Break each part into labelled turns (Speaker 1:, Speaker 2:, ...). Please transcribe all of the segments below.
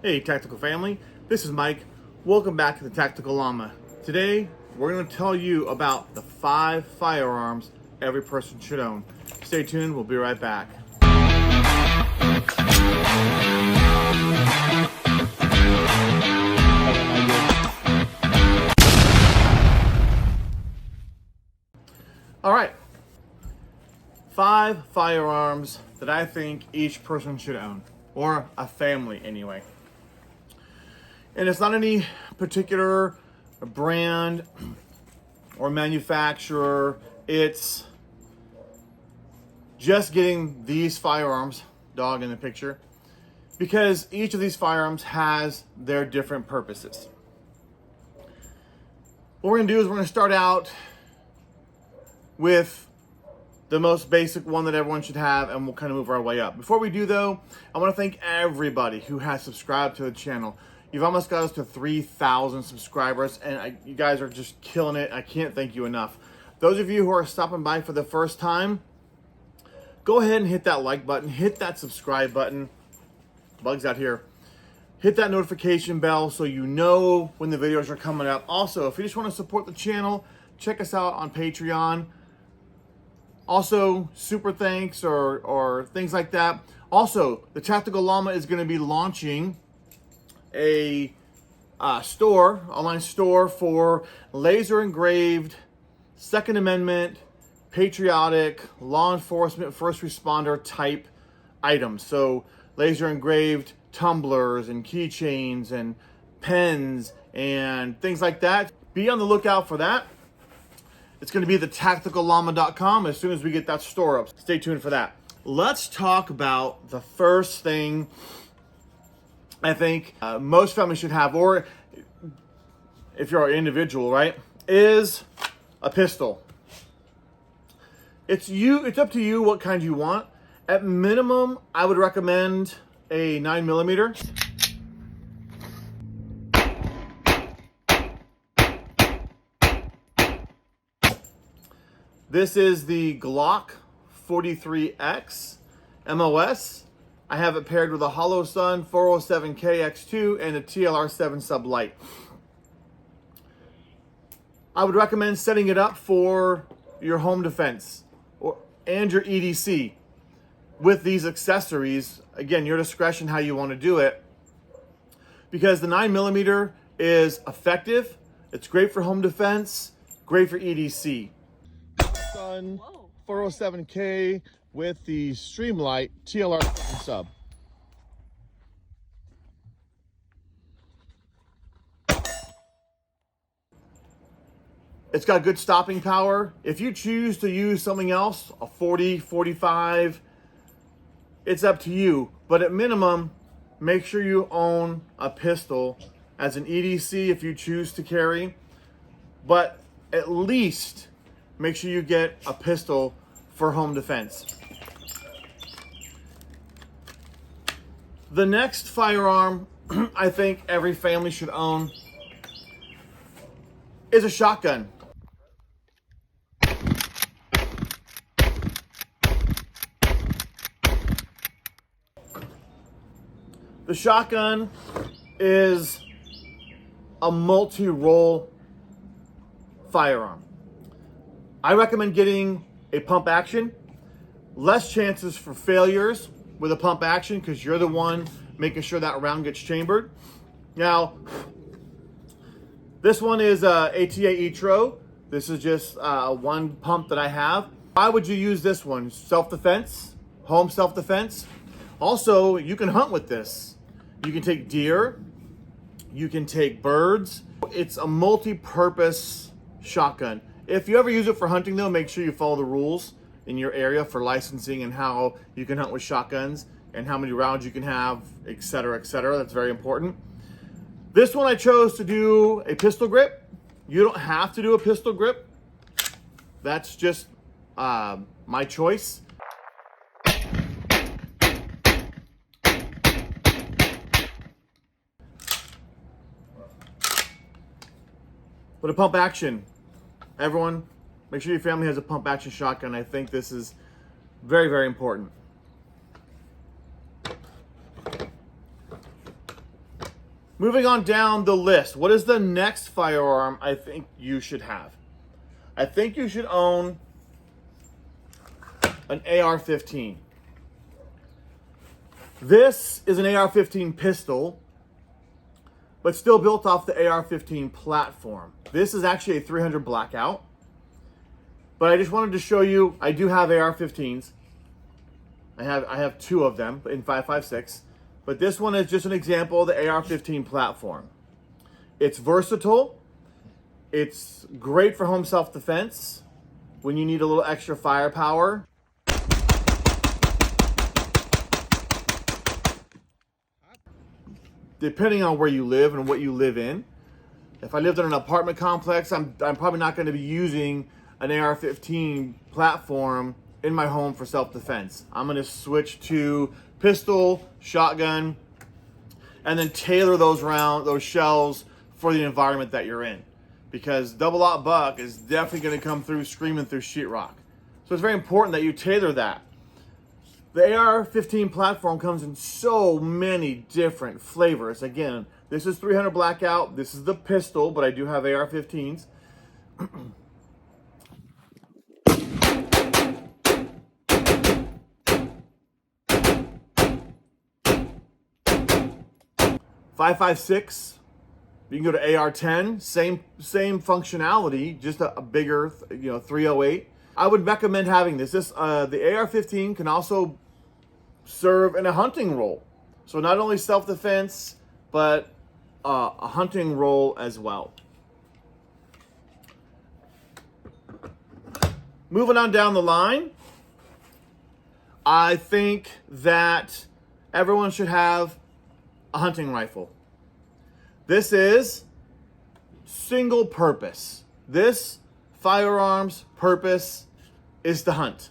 Speaker 1: Hey Tactical family, this is Mike. Welcome back to the Tactical Llama. Today we're going to tell you about the 5 firearms every person should own. Stay tuned, we'll be right back. Alright, 5 firearms that I think each person should own, or a family anyway. And it's not any particular brand or manufacturer. It's just getting these firearms, dog in the picture, because each of these firearms has their different purposes. What we're going to do is we're going to start out with the most basic one that everyone should have, and we'll kind of move our way up. Before we do though, I want to thank everybody who has subscribed to the channel. You've almost got us to 3,000 subscribers, and you guys are just killing it. I can't thank you enough. Those of you who are stopping by for the first time, go ahead and hit that like button, hit that subscribe button. Bugs out here. Hit that notification bell so you know when the videos are coming up. Also, if you just want to support the channel, check us out on Patreon. Also, super thanks or things like that. Also, the Tactical Llama is going to be launching a online store for laser engraved Second Amendment, patriotic, law enforcement, first responder type items. So laser engraved tumblers and keychains and pens and things like that. Be on the lookout for that. It's going to be the tacticalllama.com as soon as we get that store up. Stay tuned for that. Let's talk about the first thing I think most families should have, or if you're an individual, right, is a pistol. It's up to you what kind you want. At minimum, I would recommend a 9mm. This is the Glock 43X MOS. I have it paired with a HoloSun 407K X2 and a TLR7 Sub Lite. I would recommend setting it up for your home defense and your EDC with these accessories. Again, your discretion how you want to do it, because the 9mm is effective. It's great for home defense, great for EDC. Sun 407K with the Streamlight TLR7 Sub. It's got good stopping power. If you choose to use something else, a 40, 45, it's up to you. But at minimum, make sure you own a pistol as an EDC if you choose to carry. But at least make sure you get a pistol for home defense. The next firearm I think every family should own is a shotgun. The shotgun is a multi-role firearm. I recommend getting a pump action. Less chances for failures with a pump action because you're the one making sure that round gets chambered. Now, this one is ATA E-Tro. This is just one pump that I have. Why would you use this one? Self-defense, home self-defense. Also, you can hunt with this. You can take deer, you can take birds. It's a multi-purpose shotgun. If you ever use it for hunting though, make sure you follow the rules in your area for licensing and how you can hunt with shotguns and how many rounds you can have, etc., etc. That's very important. This one I chose to do a pistol grip. You don't have to do a pistol grip. That's just my choice. But a pump action, everyone, make sure your family has a pump action shotgun. I think this is very, very important. Moving on down the list, what is the next firearm I think you should have? I think you should own an AR-15. This is an AR-15 pistol, but still built off the AR-15 platform. This is actually a 300 blackout, but I just wanted to show you, I do have AR-15s. I have 2 of them in 5.56. But this one is just an example of the AR-15 platform. It's versatile. It's great for home self-defense when you need a little extra firepower. Depending on where you live and what you live in. If I lived in an apartment complex, I'm probably not going to be using an AR-15 platform in my home for self-defense. I'm going to switch to pistol, shotgun, and then tailor those shells for the environment that you're in. Because double-aught buck is definitely going to come through screaming through sheetrock. So it's very important that you tailor that. The AR-15 platform comes in so many different flavors. Again, this is 300 blackout. This is the pistol, but I do have AR-15s. 5.56. You can go to AR-10. Same functionality, just a bigger, 308. I would recommend having this. The AR-15 can also serve in a hunting role. So not only self-defense, but a hunting role as well. Moving on down the line, I think that everyone should have a hunting rifle. This is single purpose. This firearm's purpose is to hunt.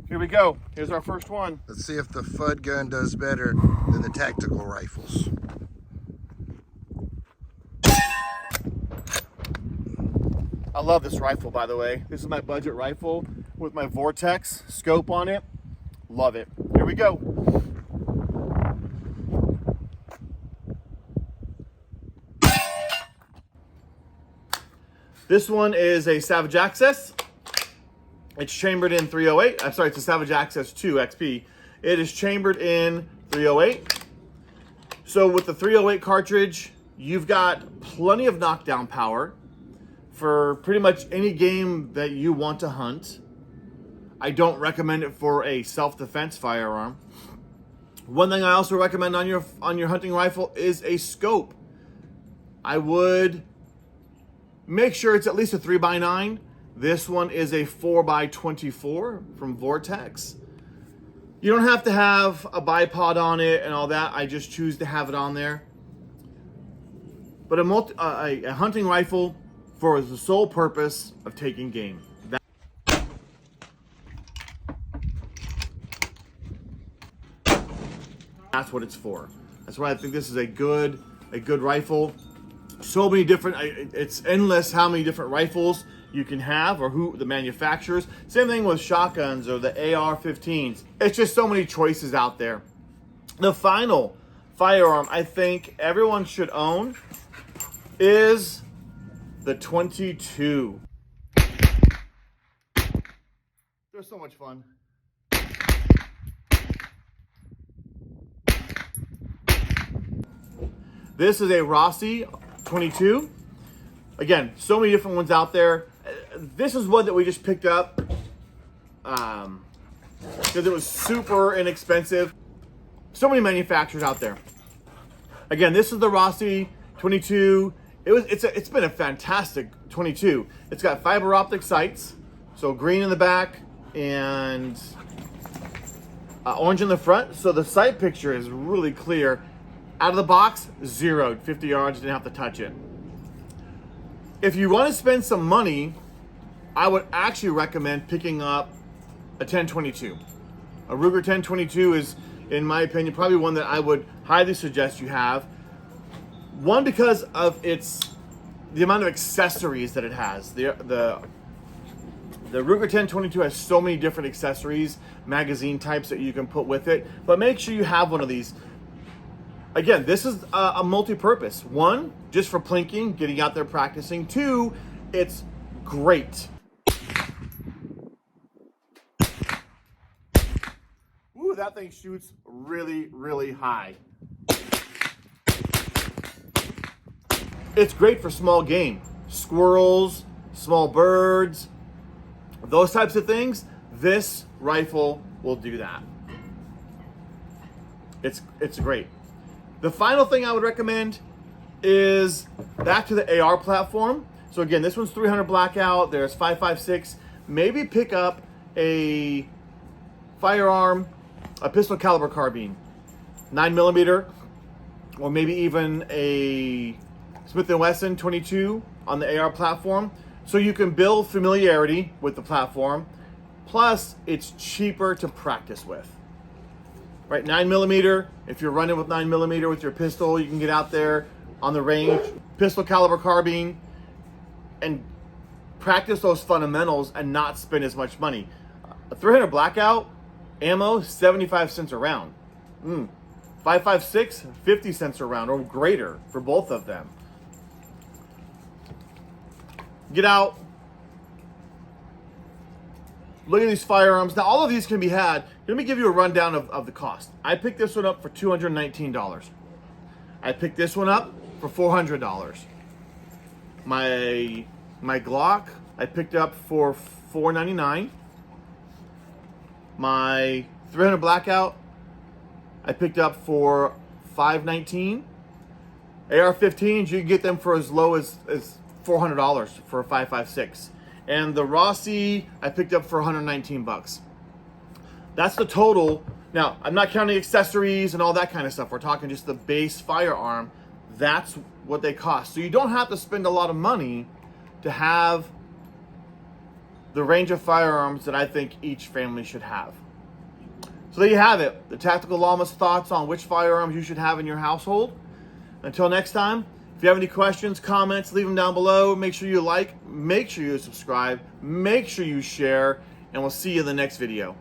Speaker 1: Here we go. Here's our first one.
Speaker 2: Let's see if the FUD gun does better than the tactical rifles.
Speaker 1: I love this rifle, by the way. This is my budget rifle with my Vortex scope on it. Love it. Here we go. This one is a Savage Access. It's chambered in 308. I'm sorry, it's a Savage Access 2 XP. It is chambered in 308. So with the 308 cartridge, you've got plenty of knockdown power for pretty much any game that you want to hunt. I don't recommend it for a self-defense firearm. One thing I also recommend on your hunting rifle is a scope. I would make sure it's at least a 3x9. This one is a 4x24 from Vortex. You don't have to have a bipod on it and all that. I just choose to have it on there. But a hunting rifle for the sole purpose of taking game. That's what it's for. That's why I think this is a good rifle. So many different, it's endless how many different rifles you can have, or who the manufacturers. Same thing with shotguns or the AR-15s. It's just so many choices out there. The final firearm I think everyone should own is the 22. They're so much fun. This is a Rossi 22. Again, so many different ones out there. This is one that we just picked up because it was super inexpensive. So many manufacturers out there. Again, this is the Rossi 22. It's been a fantastic 22. It's got fiber optic sights, so green in the back and orange in the front. So the sight picture is really clear. Out of the box, zeroed, 50 yards, didn't have to touch it. If you want to spend some money, I would actually recommend picking up a 1022. A Ruger 1022 is, in my opinion, probably one that I would highly suggest you have. One, because of the amount of accessories that it has. The Ruger 1022 has so many different accessories, magazine types that you can put with it. But make sure you have one of these. Again, this is a multi-purpose. One, just for plinking, getting out there practicing. Two, it's great. Ooh, that thing shoots really, really high. It's great for small game, squirrels, small birds, those types of things. This rifle will do that. It's great. The final thing I would recommend is back to the AR platform. So again, this one's 300 blackout. There's 5.56. Maybe pick up a firearm, a pistol caliber carbine, 9mm, or maybe even a Smith & Wesson 22 on the AR platform, so you can build familiarity with the platform. Plus, it's cheaper to practice with. Right, 9mm. If you're running with 9mm with your pistol, you can get out there on the range, pistol caliber carbine, and practice those fundamentals and not spend as much money. A 300 blackout ammo, 75 cents a round. 5.56, 50 cents a round or greater for both of them. Get out. Look at these firearms. Now, all of these can be had. Let me give you a rundown of the cost. I picked this one up for $219. I picked this one up for $400. My Glock, I picked up for $499. My 300 blackout, I picked up for $519. AR-15s, you can get them for as low as $400 for a 5.56. And the Rossi, I picked up for 119 bucks. That's the total. Now, I'm not counting accessories and all that kind of stuff. We're talking just the base firearm. That's what they cost. So you don't have to spend a lot of money to have the range of firearms that I think each family should have. So there you have it. The Tactical Llama's thoughts on which firearms you should have in your household. Until next time, if you have any questions, comments, leave them down below. Make sure you like, make sure you subscribe, make sure you share, and we'll see you in the next video.